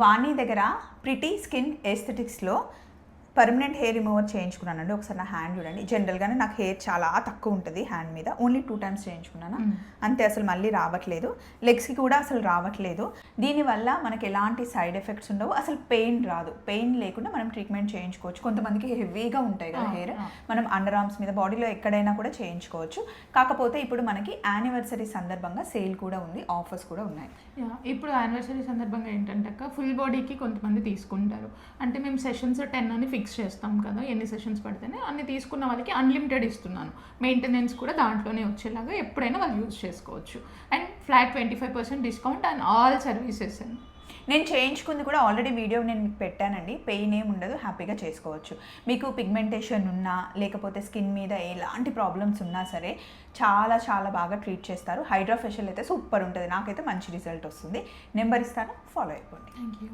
వాణి దగ్గర Pretty Skin ఎస్థెటిక్స్లో permanent hair remover చేయించుకున్నానండి. ఒకసారి నా హ్యాండ్ చూడండి. జనరల్గానే నాకు హెయిర్ చాలా తక్కువ ఉంటుంది హ్యాండ్ మీద. ఓన్లీ 2 times చేయించుకున్నాను అంతే. అసలు మళ్ళీ రావట్లేదు. లెగ్స్కి కూడా అసలు రావట్లేదు. దీనివల్ల మనకి ఎలాంటి సైడ్ ఎఫెక్ట్స్ ఉండవు. అసలు పెయిన్ రాదు. పెయిన్ లేకుండా మనం ట్రీట్మెంట్ చేయించుకోవచ్చు. కొంతమందికి హెవీగా ఉంటాయి కదా హెయిర్, మనం అండర్ ఆర్మ్స్ మీద, బాడీలో ఎక్కడైనా కూడా చేయించుకోవచ్చు. కాకపోతే ఇప్పుడు మనకి యానివర్సరీ సందర్భంగా సేల్ కూడా ఉంది, ఆఫర్స్ కూడా ఉన్నాయి. ఇప్పుడు యానివర్సరీ సందర్భంగా ఏంటంటే ఫుల్ బాడీకి కొంతమంది తీసుకుంటారు. అంటే మేము సెషన్స్ 10 అని ఫిక్స్ చేస్తాం కదా, ఎన్ని సెషన్స్ పడితేనే అన్ని తీసుకున్న వాళ్ళకి అన్లిమిటెడ్ ఇస్తున్నాను. మెయింటెనెన్స్ కూడా దాంట్లోనే వచ్చేలాగా ఎప్పుడైనా వాళ్ళు యూజ్ చేసుకోవచ్చు. And flat 25% discount and all services. నేను చేయించుకుంది కూడా ఆల్రెడీ వీడియో నేను మీకు పెట్టానండి. పెయిన్ ఏమి ఉండదు, హ్యాపీగా చేసుకోవచ్చు. మీకు పిగ్మెంటేషన్ ఉన్నా లేకపోతే స్కిన్ మీద ఎలాంటి ప్రాబ్లమ్స్ ఉన్నా సరే చాలా చాలా బాగా ట్రీట్ చేస్తారు. హైడ్రా ఫేషియల్ అయితే సూపర్ ఉంటుంది. నాకైతే మంచి రిజల్ట్ వస్తుంది. నెంబర్ ఇస్తాను, ఫాలో అయిపోండి. Thank you.